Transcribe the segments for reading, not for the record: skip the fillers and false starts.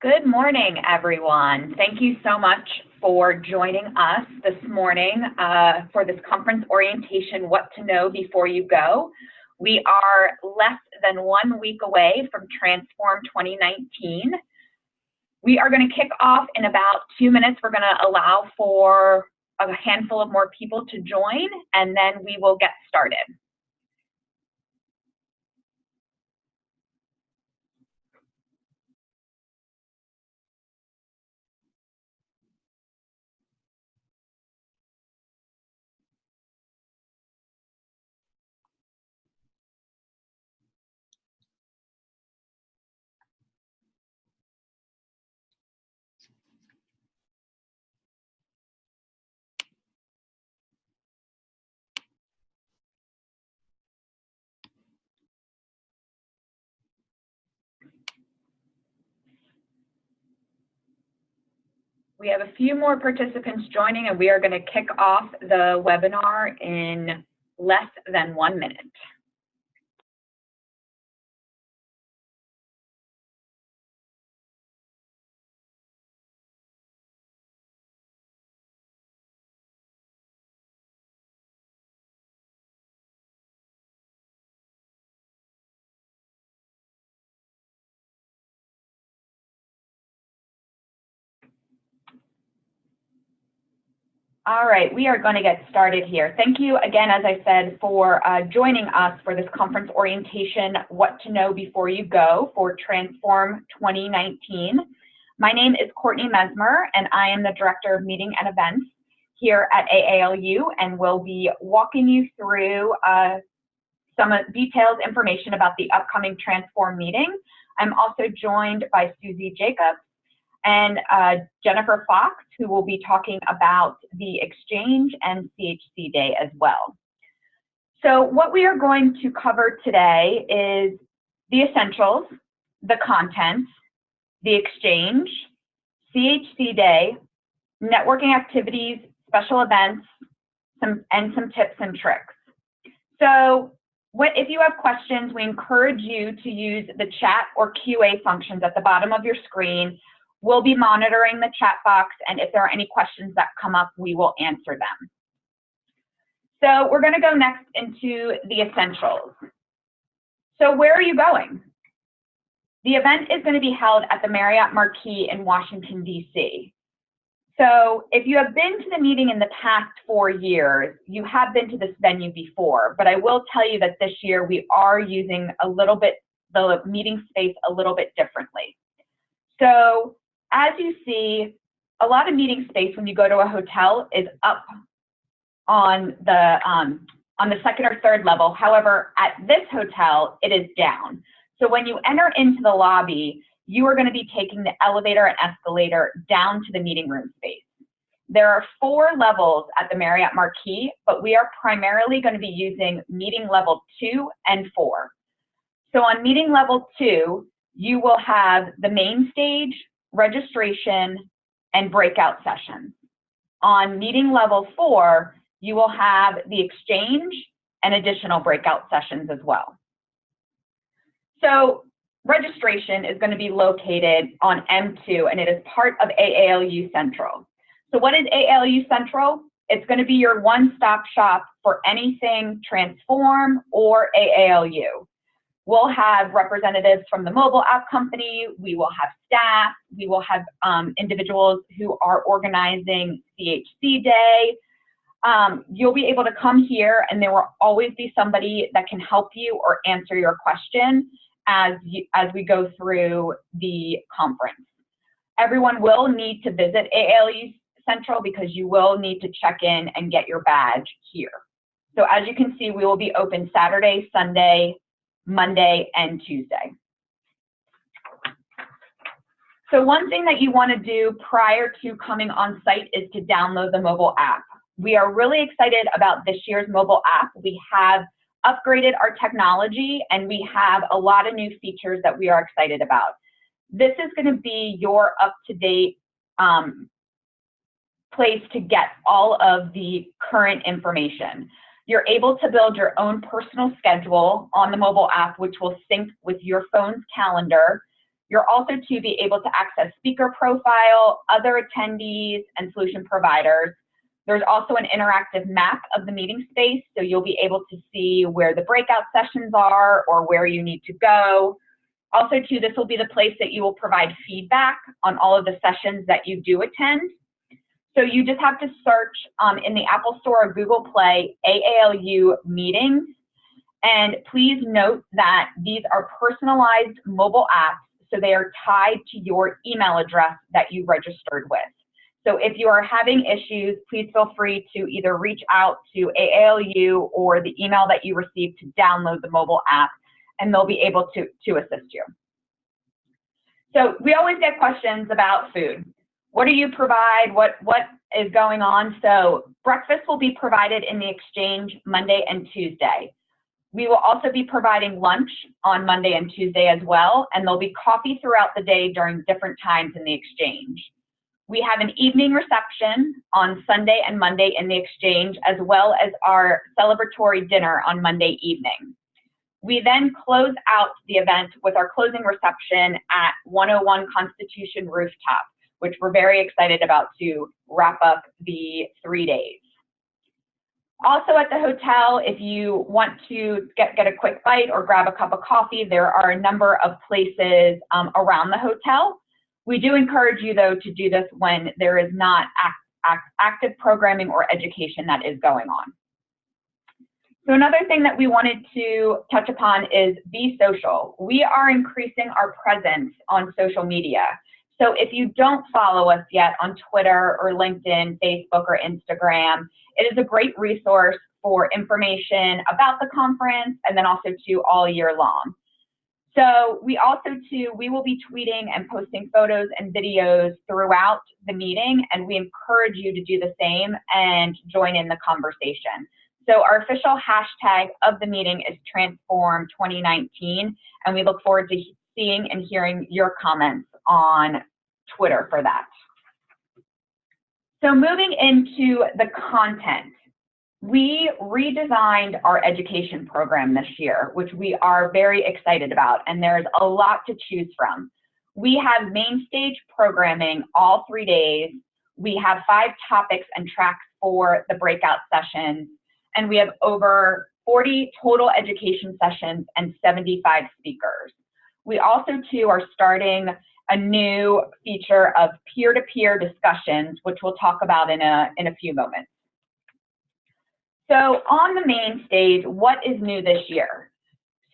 Good morning, everyone. Thank you so much for joining us this morning for this conference orientation, What to Know Before You Go. We are less than 1 week away from Transform 2019. We are going to kick off in about 2 minutes. We're going to allow for a handful of more people to join, and then we will get started. We have a few more participants joining, and we are going to kick off the webinar in less than 1 minute. All right, we are going to get started here. Thank you again, as I said, for joining us for this conference orientation, What to Know Before You Go for Transform 2019. My name is Courtney Mesmer, and I am the Director of Meeting and Events here at AALU, and will be walking you through some detailed information about the upcoming Transform meeting. I'm also joined by Susie Jacobs and Jennifer Fox, who will be talking about the Exchange and CHC Day as well. So what we are going to cover today is the essentials, the content, the Exchange, CHC Day, networking activities, special events, and some tips and tricks. So if you have questions, we encourage you to use the chat or QA functions at the bottom of your screen. We'll be monitoring the chat box, and if there are any questions that come up, we will answer them. So we're going to go next into the essentials. So where are you going? The event is going to be held at the Marriott Marquis in Washington, D.C. So if you have been to the meeting in the past 4 years, you have been to this venue before, but I will tell you that this year we are using the meeting space a little bit differently. So as you see, a lot of meeting space when you go to a hotel is up on the second or third level. However, at this hotel, it is down. So when you enter into the lobby, you are going to be taking the elevator and escalator down to the meeting room space. There are 4 levels at the Marriott Marquis, but we are primarily going to be using meeting level 2 and 4. So on meeting level 2, you will have the main stage, registration, and breakout sessions. On meeting level 4, you will have the Exchange and additional breakout sessions as well. So registration is going to be located on M2, and it is part of AALU Central. So what is AALU Central? It's going to be your one-stop shop for anything Transform or AALU. We'll have representatives from the mobile app company, we will have staff, we will have individuals who are organizing CHC Day. You'll be able to come here, and there will always be somebody that can help you or answer your question as we go through the conference. Everyone will need to visit AALU Central because you will need to check in and get your badge here. So as you can see, we will be open Saturday, Sunday, Monday, and Tuesday. So one thing that you want to do prior to coming on site is to download the mobile app. We are really excited about this year's mobile app. We have upgraded our technology, and we have a lot of new features that we are excited about. This is going to be your up-to-date place to get all of the current information. You're able to build your own personal schedule on the mobile app, which will sync with your phone's calendar. You're also to be able to access speaker profile, other attendees, and solution providers. There's also an interactive map of the meeting space, so you'll be able to see where the breakout sessions are or where you need to go. Also, too, this will be the place that you will provide feedback on all of the sessions that you do attend. So you just have to search in the Apple Store or Google Play AALU meetings. And please note that these are personalized mobile apps, so they are tied to your email address that you registered with. So if you are having issues, please feel free to either reach out to AALU or the email that you received to download the mobile app, and they'll be able to assist you. So we always get questions about food. What do you provide? What is going on? So breakfast will be provided in the exchange Monday and Tuesday. We will also be providing lunch on Monday and Tuesday as well, and there'll be coffee throughout the day during different times in the exchange. We have an evening reception on Sunday and Monday in the exchange, as well as our celebratory dinner on Monday evening. We then close out the event with our closing reception at 101 Constitution Rooftop, which we're very excited about to wrap up the 3 days. Also at the hotel, if you want to get a quick bite or grab a cup of coffee, there are a number of places around the hotel. We do encourage you, though, to do this when there is not active programming or education that is going on. So another thing that we wanted to touch upon is be social. We are increasing our presence on social media. So if you don't follow us yet on Twitter or LinkedIn, Facebook, or Instagram, it is a great resource for information about the conference and then also too all year long. So we will be tweeting and posting photos and videos throughout the meeting, and we encourage you to do the same and join in the conversation. So our official hashtag of the meeting is Transform2019, and we look forward to seeing and hearing your comments on Twitter for that. So moving into the content, we redesigned our education program this year, which we are very excited about, and there's a lot to choose from. We have main stage programming all 3 days. We have 5 topics and tracks for the breakout sessions, and we have over 40 total education sessions and 75 speakers. We also, too, are starting a new feature of peer-to-peer discussions, which we'll talk about in a few moments. So on the main stage, what is new this year?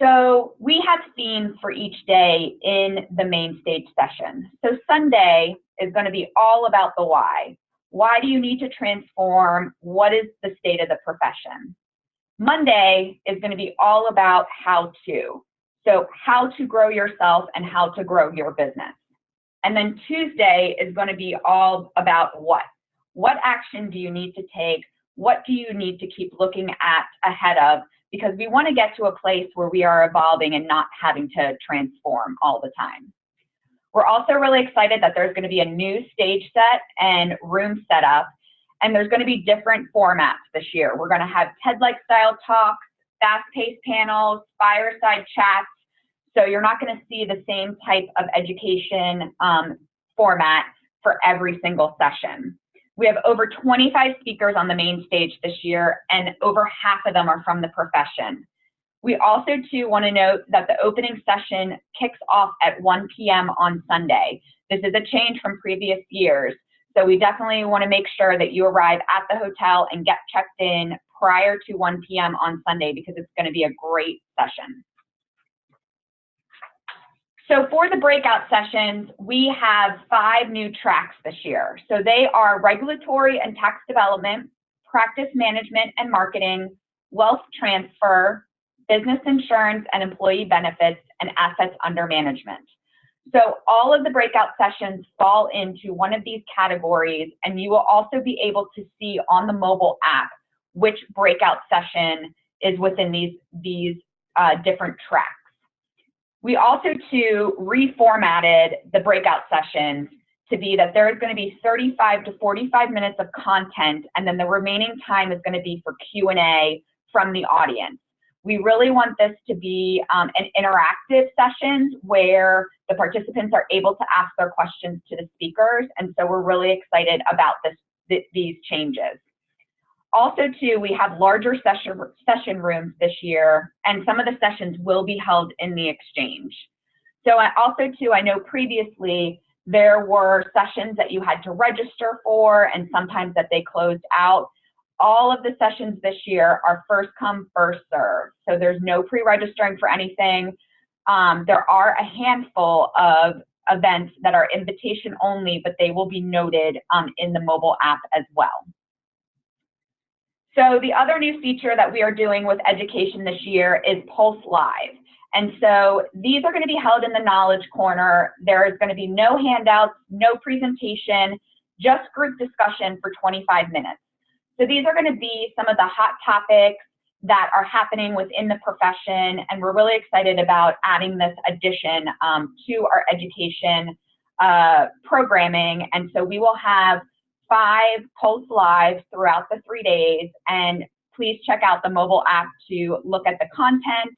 So we have themes for each day in the main stage session. So Sunday is going to be all about the why. Why do you need to transform? What is the state of the profession? Monday is going to be all about how to. So how to grow yourself and how to grow your business. And then Tuesday is going to be all about what. What action do you need to take? What do you need to keep looking at ahead of? Because we want to get to a place where we are evolving and not having to transform all the time. We're also really excited that there's going to be a new stage set and room setup, and there's going to be different formats this year. We're going to have TED-like style talks, fast-paced panels, fireside chats. So you're not going to see the same type of education format for every single session. We have over 25 speakers on the main stage this year, and over half of them are from the profession. We also, too, want to note that the opening session kicks off at 1 p.m. on Sunday. This is a change from previous years, so we definitely want to make sure that you arrive at the hotel and get checked in prior to 1 p.m. on Sunday, because it's going to be a great session. So for the breakout sessions, we have 5 new tracks this year. So they are regulatory and tax development, practice management and marketing, wealth transfer, business insurance and employee benefits, and assets under management. So all of the breakout sessions fall into one of these categories, and you will also be able to see on the mobile app which breakout session is within these different tracks. We also, too, reformatted the breakout sessions to be that there is going to be 35 to 45 minutes of content, and then the remaining time is going to be for Q&A from the audience. We really want this to be an interactive session where the participants are able to ask their questions to the speakers, and so we're really excited about these changes. Also, too, we have larger session rooms this year, and some of the sessions will be held in the exchange. So also, too, I know previously there were sessions that you had to register for, and sometimes that they closed out. All of the sessions this year are first come, first serve. So there's no pre-registering for anything. There are a handful of events that are invitation only, but they will be noted in the mobile app as well. So the other new feature that we are doing with education this year is Pulse Live. And so these are going to be held in the Knowledge Corner. There is going to be no handouts, no presentation, just group discussion for 25 minutes. So these are going to be some of the hot topics that are happening within the profession, and we're really excited about adding this addition to our education programming. And so we will have 5 Pulse Lives throughout the 3 days, and please check out the mobile app to look at the content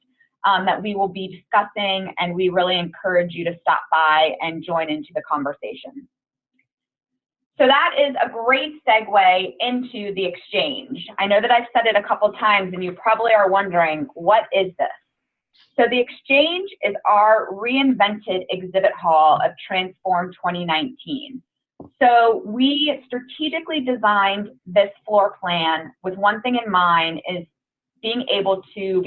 that we will be discussing, and we really encourage you to stop by and join into the conversation. So that is a great segue into the exchange. I know that I've said it a couple times, and you probably are wondering, what is this? So the exchange is our reinvented exhibit hall of Transform 2019. So we strategically designed this floor plan with one thing in mind, is being able to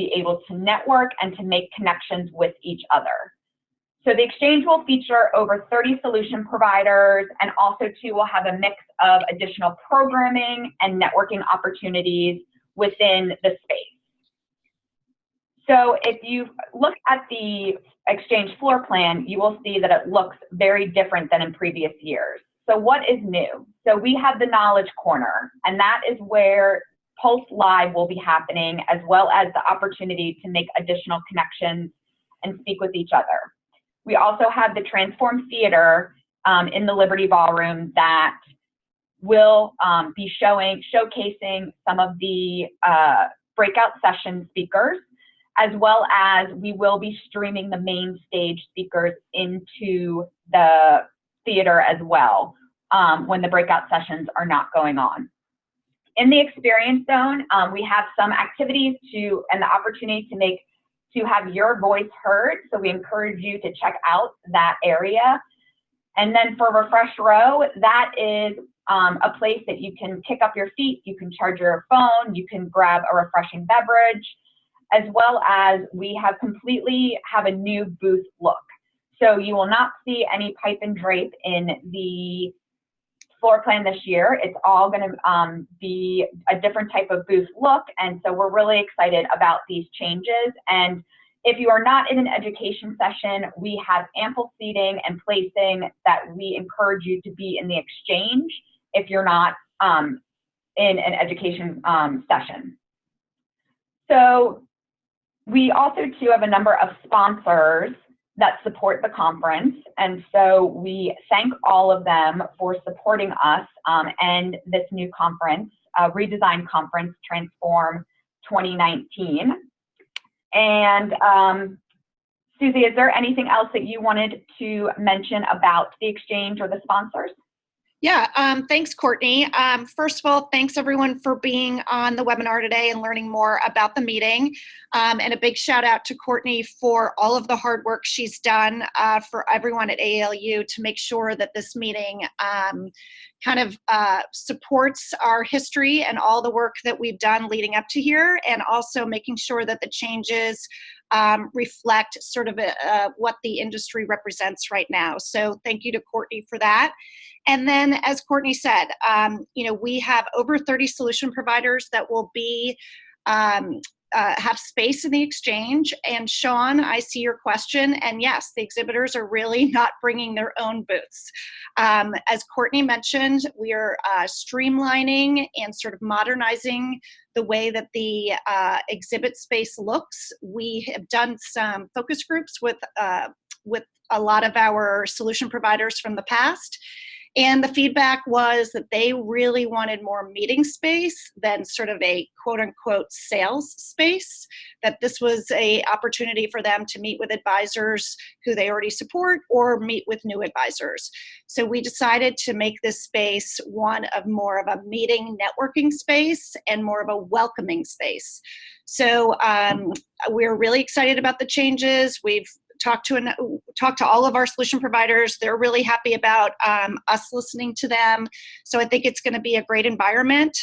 network and to make connections with each other. So the exchange will feature over 30 solution providers, and also too will have a mix of additional programming and networking opportunities within the space. So if you look at the exchange floor plan, you will see that it looks very different than in previous years. So what is new? So we have the Knowledge Corner, and that is where Pulse Live will be happening, as well as the opportunity to make additional connections and speak with each other. We also have the Transform Theater in the Liberty Ballroom that will be showcasing some of the breakout session speakers, as well as we will be streaming the main stage speakers into the theater as well when the breakout sessions are not going on. In the Experience Zone, we have some activities and the opportunity to have your voice heard. So we encourage you to check out that area. And then for Refresh Row, that is a place that you can kick up your feet, you can charge your phone, you can grab a refreshing beverage, as well as we completely have a new booth look. So you will not see any pipe and drape in the floor plan this year. It's all going to be a different type of booth look, and so we're really excited about these changes. And if you are not in an education session, we have ample seating and placing that we encourage you to be in the exchange if you're not in an education session. So we also too have a number of sponsors that support the conference, and so we thank all of them for supporting us and this new conference, redesigned conference, Transform 2019. And Susie, is there anything else that you wanted to mention about the exchange or the sponsors? Yeah, thanks, Courtney. First of all, thanks everyone for being on the webinar today and learning more about the meeting. And a big shout out to Courtney for all of the hard work she's done for everyone at AALU to make sure that this meeting supports our history and all the work that we've done leading up to here, and also making sure that the changes reflect sort of what the industry represents right now. So thank you to Courtney for that. And then, as Courtney said, we have over 30 solution providers that will be have space in the exchange. And Sean, I see your question. And yes, the exhibitors are really not bringing their own booths. As Courtney mentioned, we are streamlining and sort of modernizing the way that the exhibit space looks. We have done some focus groups with a lot of our solution providers from the past. And the feedback was that they really wanted more meeting space than sort of a quote-unquote sales space, that this was an opportunity for them to meet with advisors who they already support or meet with new advisors. So we decided to make this space one of more of a meeting networking space and more of a welcoming space. So we're really excited about the changes. We've talked to all of our solution providers. They're really happy about us listening to them. So I think it's going to be a great environment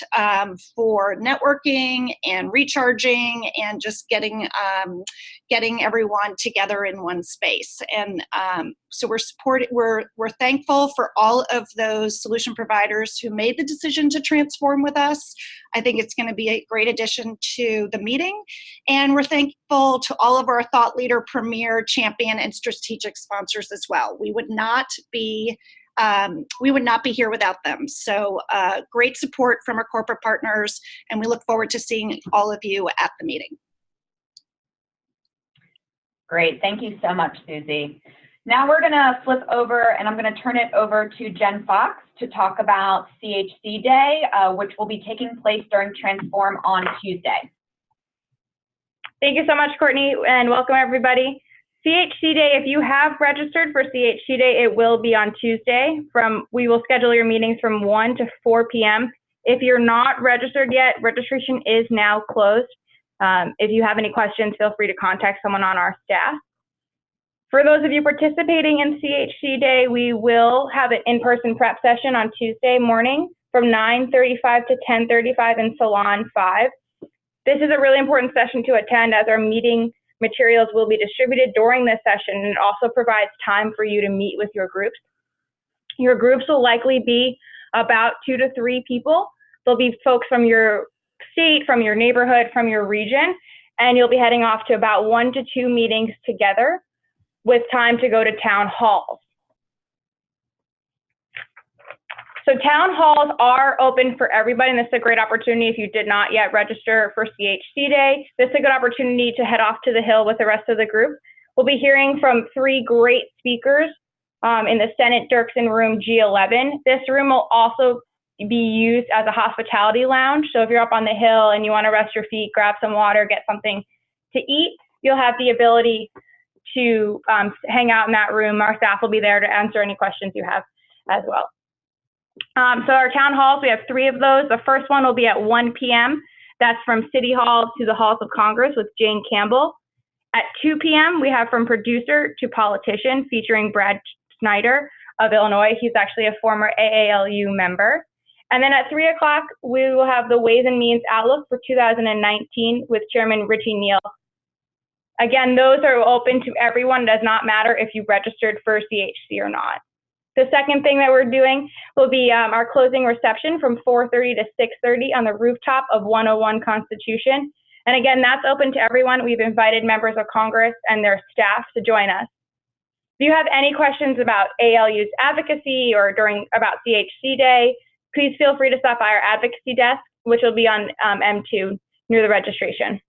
for networking and recharging and just getting everyone together in one space. And so we're thankful for all of those solution providers who made the decision to transform with us. I think it's going to be a great addition to the meeting. And we're thankful to all of our thought leader, premier, champion, and strategic sponsors as well. We would not be here without them. So great support from our corporate partners, and we look forward to seeing all of you at the meeting. Great, thank you so much, Susie. Now we're gonna flip over and I'm gonna turn it over to Jen Fox to talk about CHC Day, which will be taking place during Transform on Tuesday. Thank you so much, Courtney, and welcome everybody. CHC Day, if you have registered for CHC Day, it will be on Tuesday. We will schedule your meetings from 1 to 4 p.m. If you're not registered yet, registration is now closed. If you have any questions, feel free to contact someone on our staff. For those of you participating in CHC Day, we will have an in-person prep session on Tuesday morning from 9:35 to 10:35 in Salon 5. This is a really important session to attend as our meeting materials will be distributed during this session, and it also provides time for you to meet with your groups. Your groups will likely be about 2 to 3 people. There'll be folks from your state, from your neighborhood, from your region, and you'll be heading off to about 1 to 2 meetings together with time to go to town halls. So town halls are open for everybody, and this is a great opportunity if you did not yet register for CHC Day. This is a good opportunity to head off to the Hill with the rest of the group. We'll be hearing from 3 great speakers in the Senate Dirksen room G11. This room will also be used as a hospitality lounge. So if you're up on the Hill and you want to rest your feet, grab some water, get something to eat, you'll have the ability to hang out in that room. Our staff will be there to answer any questions you have as well. So our town halls, we have 3 of those. The first one will be at 1 p.m. That's from City Hall to the Halls of Congress with Jane Campbell. At 2 p.m., we have From Producer to Politician featuring Brad Snyder of Illinois. He's actually a former AALU member. And then at 3 o'clock, we will have the Ways and Means Outlook for 2019 with Chairman Richie Neal. Again, those are open to everyone. It does not matter if you registered for CHC or not. The second thing that we're doing will be our closing reception from 4:30 to 6:30 on the rooftop of 101 Constitution. And again, that's open to everyone. We've invited members of Congress and their staff to join us. If you have any questions about ALU's advocacy or about CHC Day, please feel free to stop by our advocacy desk, which will be on M2 near the registration.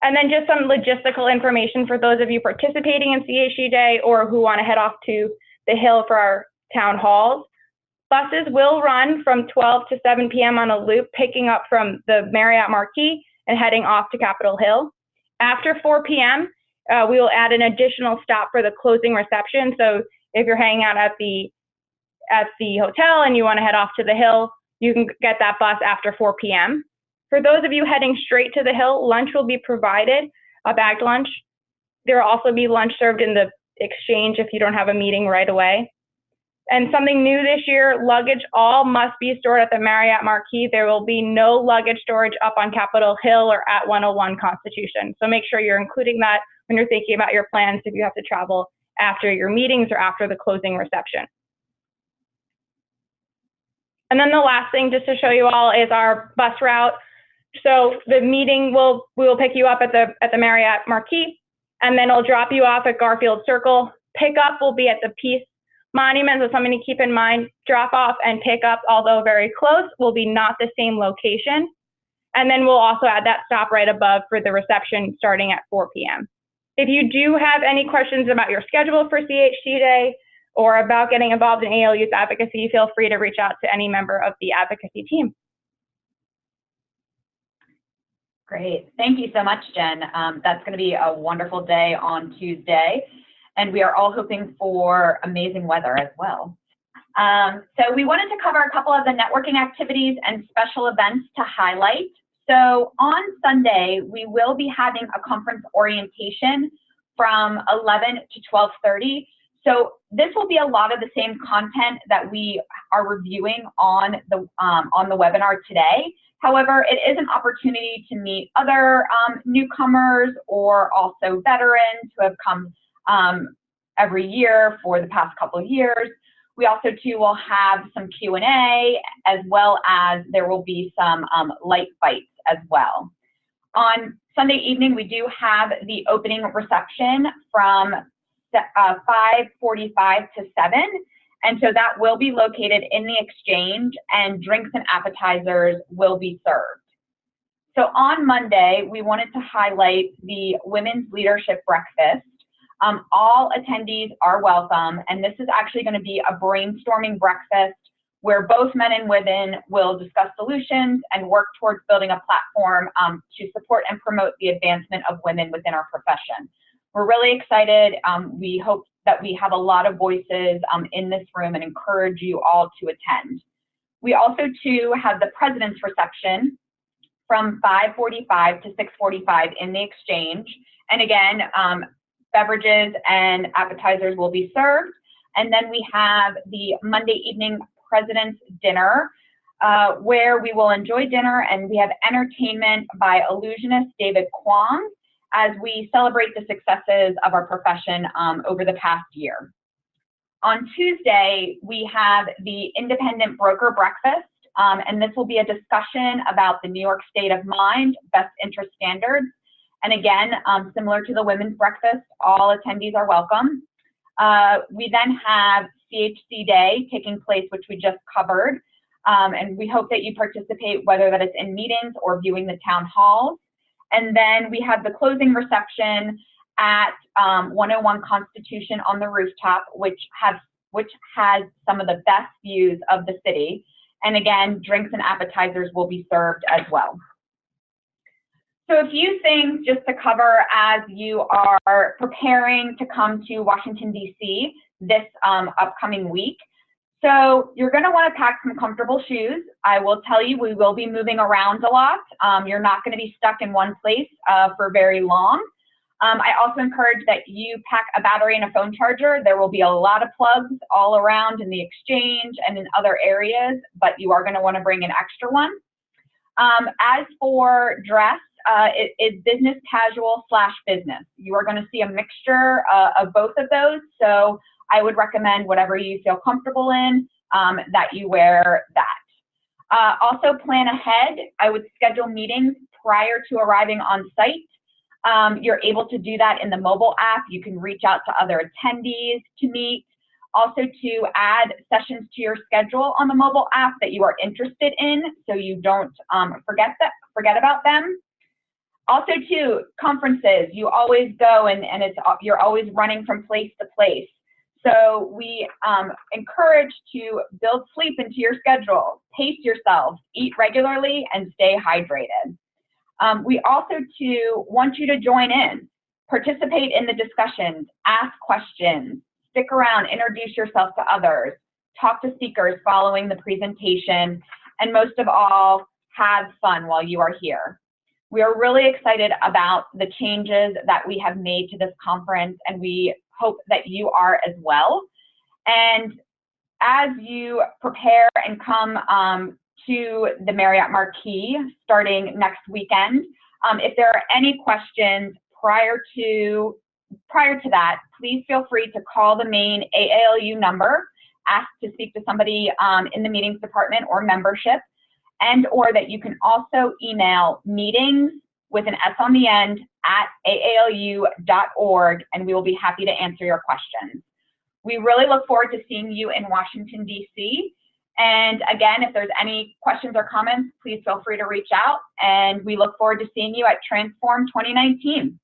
And then just some logistical information for those of you participating in CHC Day or who want to head off to the Hill for our town halls. Buses will run from 12 to 7 p.m. on a loop, picking up from the Marriott Marquis and heading off to Capitol Hill. After 4 p.m., we will add an additional stop for the closing reception. So if you're hanging out at the hotel and you want to head off to the Hill, you can get that bus after 4 p.m. For those of you heading straight to the Hill, lunch will be provided, a bagged lunch. There will also be lunch served in the exchange if you don't have a meeting right away. And something new this year, luggage all must be stored at the Marriott Marquis. There will be no luggage storage up on Capitol Hill or at 101 Constitution. So make sure you're including that when you're thinking about your plans if you have to travel after your meetings or after the closing reception. And then the last thing just to show you all is our bus route. So the meeting we will pick you up at the Marriott Marquis, and then it'll drop you off at Garfield Circle. Pickup will be at the Peace Monument, so something to keep in mind. Drop off and pick up, although very close, will be not the same location. And then we'll also add that stop right above for the reception starting at 4 p.m. If you do have any questions about your schedule for CHC Day, or about getting involved in AL Youth Advocacy, feel free to reach out to any member of the advocacy team. Great. Thank you so much, Jen. That's going to be a wonderful day on Tuesday, and we are all hoping for amazing weather as well. So we wanted to cover a couple of the networking activities and special events to highlight. So on Sunday, we will be having a conference orientation from 11 to 12:30. So this will be a lot of the same content that we are reviewing on the webinar today. However, it is an opportunity to meet other newcomers or also veterans who have come every year for the past couple of years. We also too will have some Q&A, as well as there will be some light bites as well. On Sunday evening, we do have the opening reception from 5:45 to 7. And so that will be located in the Exchange, and drinks and appetizers will be served. So on Monday, we wanted to highlight the Women's Leadership Breakfast. All attendees are welcome, and this is actually going to be a brainstorming breakfast where both men and women will discuss solutions and work towards building a platform to support and promote the advancement of women within our profession. We're really excited. We hope that we have a lot of voices in this room and encourage you all to attend. We also too have the President's Reception from 5:45 to 6:45 in the Exchange. And again, beverages and appetizers will be served. And then we have the Monday evening President's Dinner, where we will enjoy dinner, and we have entertainment by illusionist David Kwong as we celebrate the successes of our profession over the past year. On Tuesday, we have the Independent Broker Breakfast, and this will be a discussion about the New York State of Mind Best Interest Standards. And again, similar to the Women's Breakfast, all attendees are welcome. We then have CHC Day taking place, which we just covered, and we hope that you participate, whether that is in meetings or viewing the town halls. And then we have the closing reception at 101 Constitution on the rooftop, which has some of the best views of the city. And again, drinks and appetizers will be served as well. So a few things just to cover as you are preparing to come to Washington, D.C. this upcoming week. So you're going to want to pack some comfortable shoes. I will tell you, we will be moving around a lot. You're not going to be stuck in one place for very long. I also encourage that you pack a battery and a phone charger. There will be a lot of plugs all around in the Exchange and in other areas, but you are going to want to bring an extra one. As for dress, it is business casual / business. You are going to see a mixture of both of those. So I would recommend whatever you feel comfortable in, that you wear that. Also plan ahead. I would schedule meetings prior to arriving on site. You're able to do that in the mobile app. You can reach out to other attendees to meet. Also to add sessions to your schedule on the mobile app that you are interested in, so you don't forget about them. Also too, conferences, you always go and you're always running from place to place. So we encourage to build sleep into your schedule, pace yourself, eat regularly, and stay hydrated. We also too want you to join in, participate in the discussions, ask questions, stick around, introduce yourself to others, talk to speakers following the presentation, and most of all, have fun while you are here. We are really excited about the changes that we have made to this conference, and we hope that you are as well. And as you prepare and come to the Marriott Marquis starting next weekend, if there are any questions prior to that, please feel free to call the main AALU number, ask to speak to somebody in the meetings department or membership, and or that you can also email meetings with an S on the end at aalu.org, and we will be happy to answer your questions. We really look forward to seeing you in Washington, D.C. And again, if there's any questions or comments, please feel free to reach out, and we look forward to seeing you at Transform 2019.